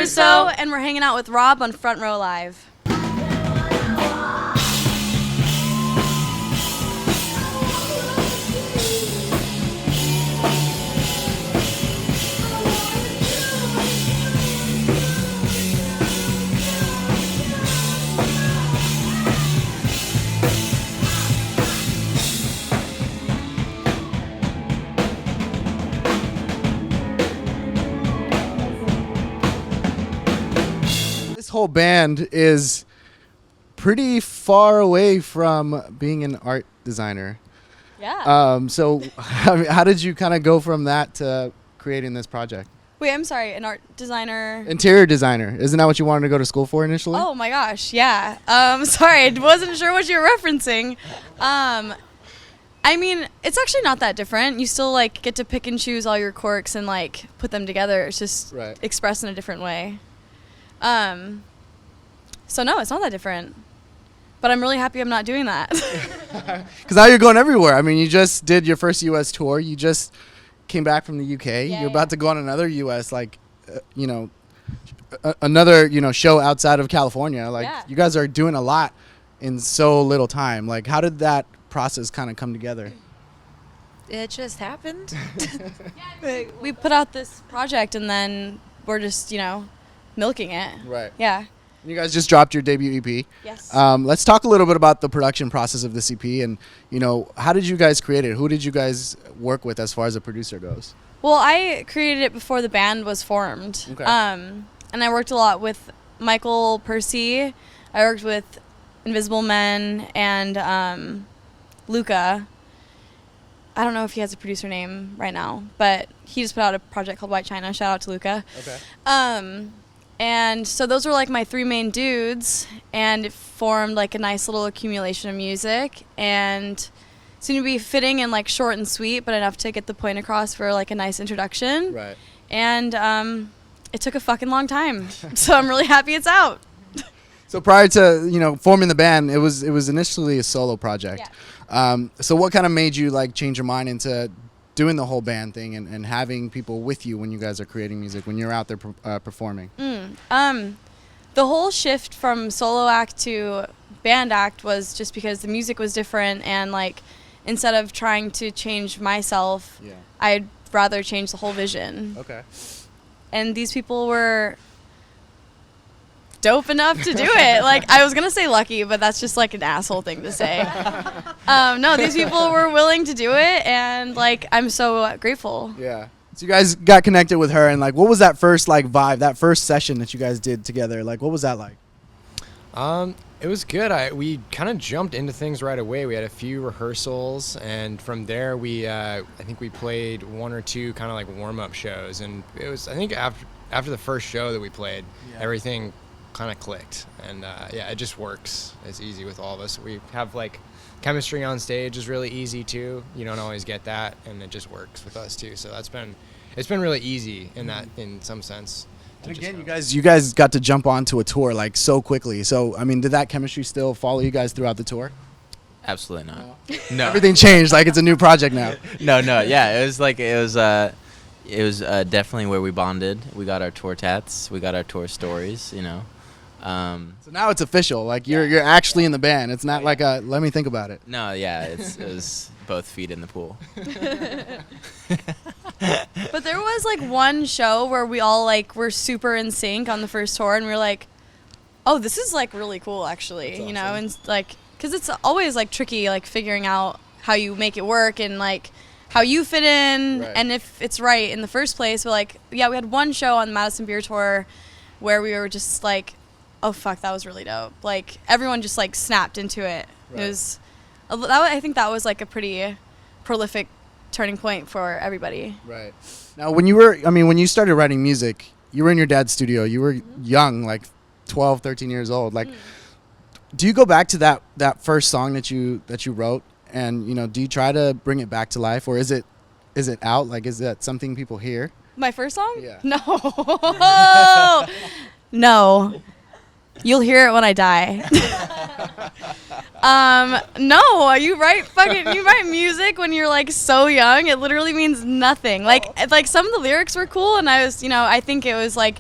Russo, and we're hanging out with Rob on Front Row Live. This whole band is pretty far away from being an art designer. Yeah. So how did you kind of go from that to creating this project? Wait, I'm sorry, an art designer. Interior designer. Isn't that what you wanted to go to school for initially? Oh my gosh, yeah. Sorry, I wasn't sure what you were referencing. I mean, it's actually not that different. You still like get to pick and choose all your quirks and like put them together. It's just expressed in a different way. So no, it's not that different. But I'm really happy I'm not doing that. Because now you're going everywhere. I mean, you just did your first U.S. tour. You just came back from the UK. You're about to go on another U.S. Another show outside of California. You guys are doing a lot in so little time. Like, how did that process kind of come together? It just happened. We put out this project and then we're just milking it. Right. Yeah. You guys just dropped your debut EP. Yes. Let's talk a little bit about the production process of this EP and, how did you guys create it? Who did you guys work with as far as a producer goes? Well, I created it before the band was formed. Okay. And I worked a lot with Michael Percy. I worked with Invisible Men and Luca. I don't know if he has a producer name right now, but he just put out a project called White China. Shout out to Luca. Okay. And so those were like my three main dudes, and it formed like a nice little accumulation of music, and seemed to be fitting and like short and sweet, but enough to get the point across for like a nice introduction. Right. And it took a fucking long time, so I'm really happy it's out. So prior to forming the band, it was initially a solo project. Yeah. So what kind of made you like change your mind into doing the whole band thing and having people with you when you guys are creating music, when you're out there performing? The whole shift from solo act to band act was just because the music was different, and like instead of trying to change myself, I'd rather change the whole vision. Okay. And these people were dope enough to do it. Like, I was gonna say lucky, but that's just like an asshole thing to say. No, these people were willing to do it, and like I'm so grateful. Yeah. So you guys got connected with her, and like, what was that first like vibe, that first session that you guys did together? Like, what was that like? It was good. We kind of jumped into things right away. We had a few rehearsals, and from there we I think we played one or two kind of like warm-up shows, and it was, I think after the first show that we played, everything kind of clicked, and it just works. It's easy with all of us. We have like chemistry on stage is really easy too. You don't always get that, and it just works with us too. So it's been really easy in some sense. And again, you guys got to jump onto a tour like so quickly. So I mean, did that chemistry still follow you guys throughout the tour? Absolutely not. No. Everything changed. Like, it's a new project now. No. Yeah, it was definitely where we bonded. We got our tour tats. We got our tour stories. So now it's official. Like, you're actually in the band. It's not like a let me think about it. No, yeah, it was both feet in the pool. But there was like one show where we all like were super in sync on the first tour, and we were like, oh, this is like really cool actually. That's awesome. And like, because it's always like tricky like figuring out how you make it work and like how you fit in, and if it's right in the first place. But like, we had one show on the Madison Beer Tour where we were just like, oh fuck, that was really dope. Like, everyone just like snapped into it. It was I think that was like a pretty prolific turning point for everybody. Right. Now, when you started writing music, you were in your dad's studio. You were young, like 12, 13 years old. Like, do you go back to that first song that you wrote, and do you try to bring it back to life, or is it out? Like, is that something people hear? My first song? Yeah. No. No. You'll hear it when I die. No, you write music when you're like so young. It literally means nothing. Like some of the lyrics were cool, and I was, I think it was like,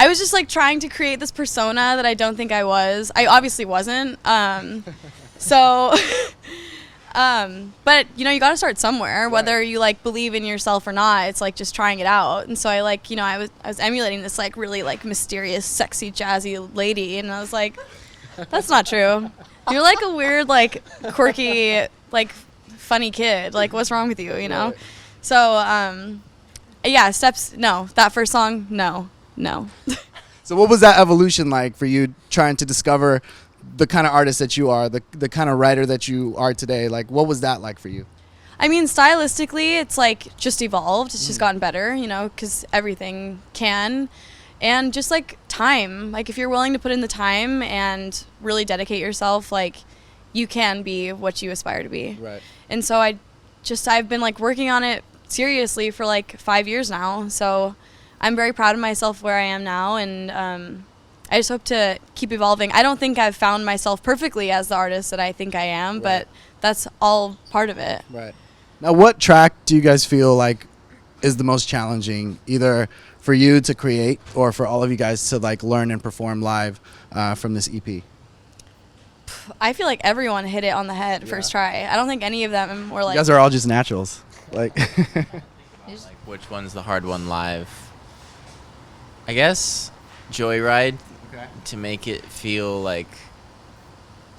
I was just like trying to create this persona that I don't think I was. I obviously wasn't. So, but you know, you got to start somewhere, whether you like believe in yourself or not. It's like just trying it out. And so I like, you know, I was emulating this like really like mysterious, sexy, jazzy lady, and I was like, that's not true. You're like a weird, like quirky, like funny kid. Like, what's wrong with you? You know? Right. So, yeah, steps. No, that first song. No. So what was that evolution like for you, trying to discover the kind of artist that you are, the kind of writer that you are today? Like, what was that like for you? I mean, stylistically, it's like just evolved. It's just gotten better, you know, because everything can. And just like time, like if you're willing to put in the time and really dedicate yourself, like you can be what you aspire to be. Right. And so I've been like working on it seriously for like 5 years now. So I'm very proud of myself where I am now. And I just hope to keep evolving. I don't think I've found myself perfectly as the artist that I think I am, but that's all part of it. Right. Now, what track do you guys feel like is the most challenging, either for you to create or for all of you guys to like learn and perform live from this EP? I feel like everyone hit it on the head first try. I don't think any of them were like... You guys are all just naturals. Like, Like, which one's the hard one live? I guess Joyride, to make it feel like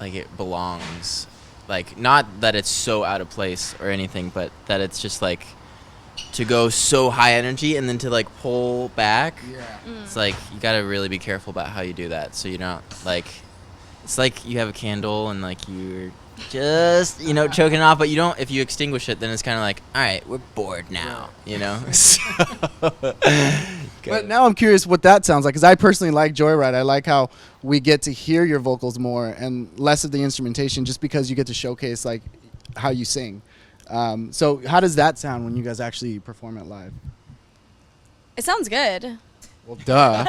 it belongs. Like, not that it's so out of place or anything, but that it's just like to go so high energy and then to like pull back. It's like you gotta really be careful about how you do that, so you don't like. It's like you have a candle and like you're just, you know, choking off, but you don't. If you extinguish it, then it's kind of like, all right, we're bored now, you know. but now I'm curious what that sounds like, because I personally like Joyride. I like how we get to hear your vocals more and less of the instrumentation, just because you get to showcase like how you sing. So how does that sound when you guys actually perform it live? It sounds good. Well, duh.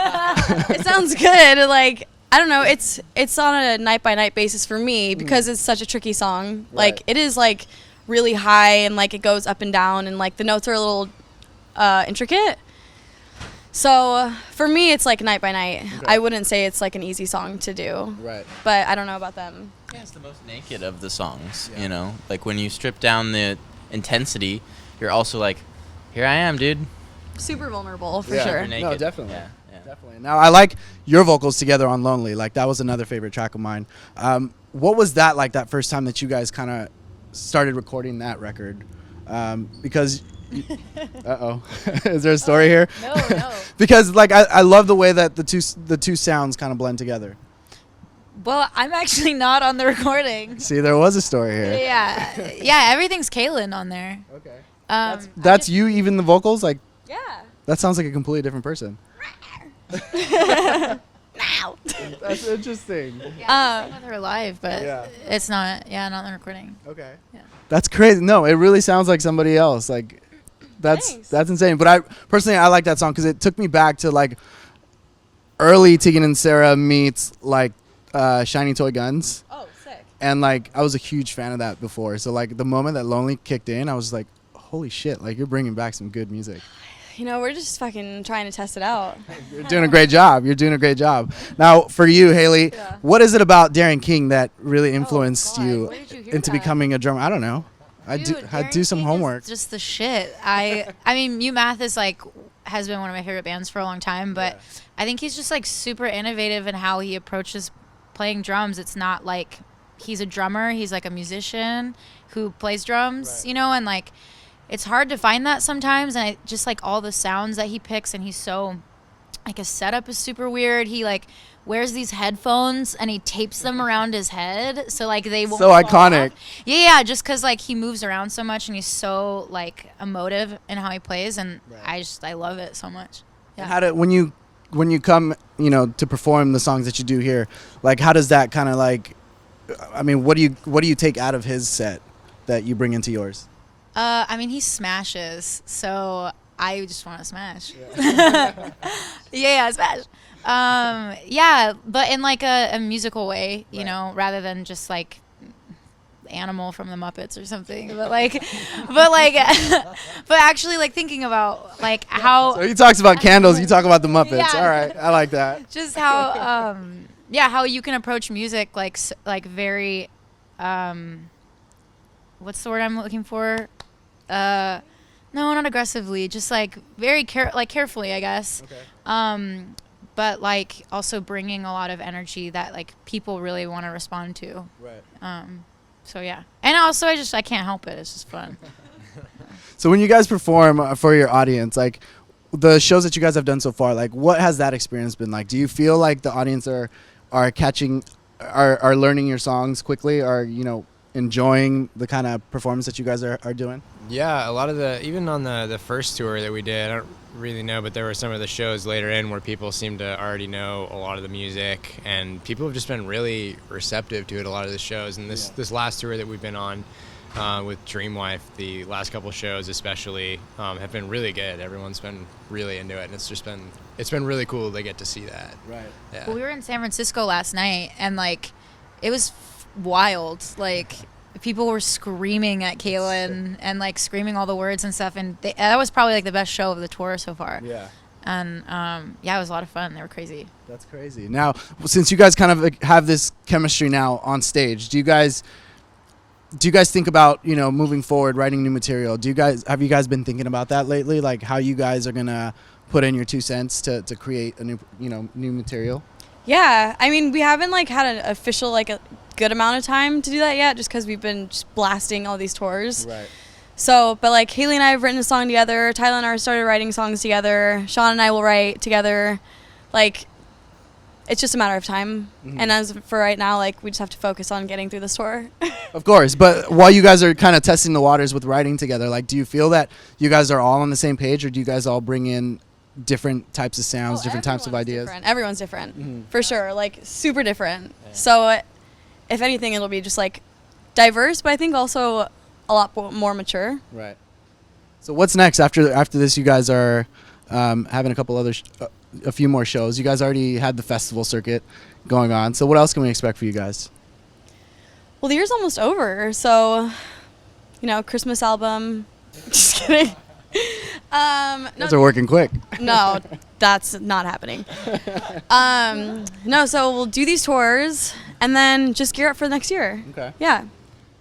It sounds good. Like, I don't know. It's on a night by night basis for me because it's such a tricky song. Like, it is like really high and like it goes up and down and like the notes are a little intricate. So for me, it's like night by night. Okay. I wouldn't say it's like an easy song to do. Right. But I don't know about them. Yeah, it's the most naked of the songs, you know? Like, when you strip down the intensity, you're also like, here I am, dude. Super vulnerable, for Yeah. sure. You're naked. No, definitely. Yeah. Definitely. Now, I like your vocals together on Lonely. Like, that was another favorite track of mine. What was that like, that first time that you guys kind of started recording that record? Because... Uh-oh. Is there a story here? No. Because, like, I love the way that the two sounds kind of blend together. Well, I'm actually not on the recording. See, there was a story here. Yeah, everything's Cailin on there. Okay. That's you, even the vocals? Like, Yeah. that sounds like a completely different person. Now. That's interesting. Yeah, with her live, but Yeah. it's not. Yeah, not on the recording. Okay. Yeah. That's crazy. No, it really sounds like somebody else. Like, Thanks. that's insane. But I like that song because it took me back to like early Tegan and Sarah meets like Shiny Toy Guns. Oh, sick. And like I was a huge fan of that before. So like the moment that Lonely kicked in, I was like, holy shit! Like, you're bringing back some good music. You know, we're just fucking trying to test it out. You're doing a great job. You're doing a great job. Now, for you, Haley, what is it about Darren King that really influenced God, you where did you hear into that? becoming a drummer? I don't know. I Dude, do Darren some King homework. is just the shit. I mean, Math is like has been one of my favorite bands for a long time, but I think he's just like super innovative in how he approaches playing drums. It's not like he's a drummer; he's like a musician who plays drums, you know, and like it's hard to find that sometimes. And just like all the sounds that he picks, and he's so like his setup is super weird. He like wears these headphones and he tapes them around his head so like they won't So fall iconic. off. Yeah, just because like he moves around so much and he's so like emotive in how he plays, and I love it so much. And how when you come, you know, to perform the songs that you do here, like how does that kind of like, I mean, what do you take out of his set that you bring into yours? I mean, he smashes, so I just want to smash. Yeah, smash. Yeah, but in like a musical way, you know, rather than just like animal from the Muppets or something. But but actually like thinking about like how So he talks about candles, you talk about the Muppets. Yeah. All right, I like that. just how how you can approach music like very what's the word I'm looking for? No, not aggressively, just like very carefully, I guess. Okay. But like also bringing a lot of energy that like people really want to respond to. Right. So yeah, and also I can't help it. It's just fun. So when you guys perform for your audience, like the shows that you guys have done so far, like what has that experience been like? Do you feel like the audience are learning your songs quickly, are enjoying the kind of performance that you guys are doing? Yeah, a lot of even on the first tour that we did, I don't really know, but there were some of the shows later in where people seemed to already know a lot of the music, and people have just been really receptive to it, a lot of the shows. And this last tour that we've been on with Dreamwife, the last couple shows especially, have been really good. Everyone's been really into it, and it's been really cool to get to see that. Right. Yeah. Well, we were in San Francisco last night, and like it was wild. Like people were screaming at Cailin and like screaming all the words and stuff, and that was probably like the best show of the tour so far. Yeah. And it was a lot of fun. They were crazy. That's crazy. Now, since you guys kind of have this chemistry now on stage, do you guys think about, moving forward, writing new material? Have you guys been thinking about that lately? Like how you guys are going to put in your 2 cents to create a new, new material? Yeah, I mean, we haven't like had an official like a good amount of time to do that yet, just because we've been just blasting all these tours. Right. So, but like Haley and I have written a song together. Tyler and I started writing songs together. Sean and I will write together. Like, it's just a matter of time. Mm-hmm. And as for right now, like we just have to focus on getting through this tour. Of course, but while you guys are kind of testing the waters with writing together, like, do you feel that you guys are all on the same page, or do you guys all bring in different types of sounds, different types of ideas? Different. Everyone's different, Mm-hmm. for sure. Like super different. Yeah. So, if anything, it'll be just like diverse, but I think also a lot more mature. Right. So what's next after this? You guys are having a couple other, a few more shows. You guys already had the festival circuit going on. So what else can we expect for you guys? Well, the year's almost over, so Christmas album. Just kidding. You guys are working quick. No, that's not happening. No, so we'll do these tours and then just gear up for the next year. Okay. Yeah.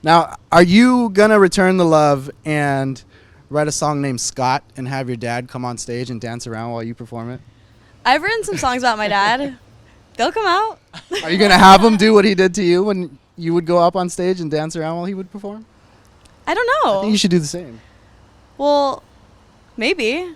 Now, are you gonna return the love and write a song named Scott and have your dad come on stage and dance around while you perform it? I've written some songs about my dad. They'll come out. Are you gonna have him do what he did to you when you would go up on stage and dance around while he would perform? I don't know. I think you should do the same. Well, maybe.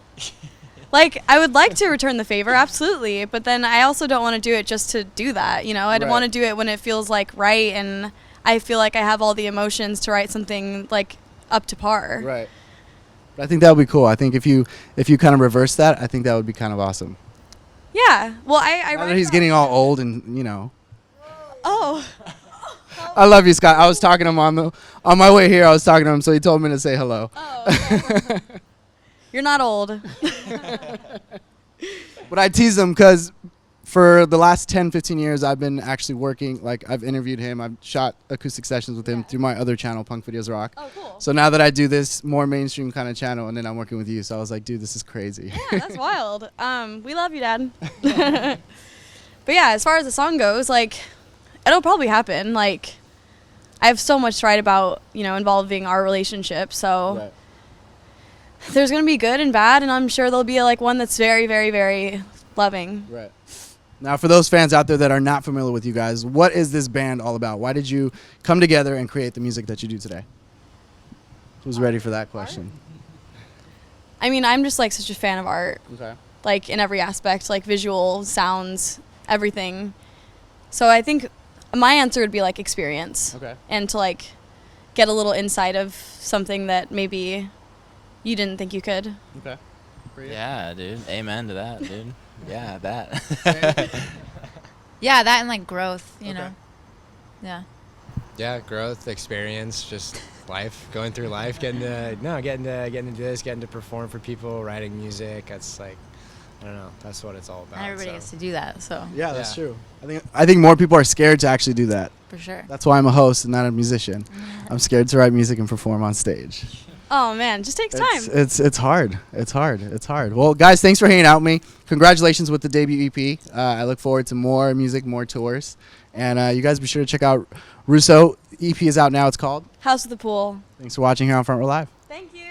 Like, I would like to return the favor, absolutely. But then I also don't want to do it just to do that. I don't want to do it when it feels like right and I feel like I have all the emotions to write something like up to par. Right. But I think that would be cool. I think if you kind of reverse that, I think that would be kind of awesome. Yeah. Well, I Now that he's getting all old and Oh. I love you, Scott. I was talking to him on my way here. I was talking to him, so he told me to say hello. Oh. You're not old. But I tease him because for the last 10, 15 years, I've been actually working. Like, I've interviewed him. I've shot acoustic sessions with him through my other channel, Punk Videos Rock. Oh, cool. So now that I do this more mainstream kind of channel, and then I'm working with you, so I was like, dude, this is crazy. Yeah, that's wild. We love you, Dad. But yeah, as far as the song goes, like, it'll probably happen. Like, I have so much to write about, involving our relationship. So Right. there's going to be good and bad, and I'm sure there'll be like one that's very, very, very loving. Right. Now, for those fans out there that are not familiar with you guys, what is this band all about? Why did you come together and create the music that you do today? Who's ready for that question? I mean, I'm just like such a fan of art, Okay. like in every aspect, like visual, sounds, everything. So I think my answer would be like experience. Okay. And to like get a little insight of something that maybe you didn't think you could. Okay. Yeah, dude. Amen to that, dude. Yeah, that. Yeah, that and like growth, you Okay. know. Yeah. Yeah, growth, experience, just life, going through life, getting to do this, getting to perform for people, writing music. That's like I don't know. That's what it's all about. Not everybody so. gets to do that, so Yeah, that's Yeah. true. I think more people are scared to actually do that. for sure. That's why I'm a host and not a musician. I'm scared to write music and perform on stage. Oh man, just takes time. It's hard. It's hard. Well, guys, thanks for hanging out with me. Congratulations with the debut EP. I look forward to more music, more tours, and you guys be sure to check out Russo. EP is out now. It's called House of the Pool. Thanks for watching here on Front Row Live. Thank you.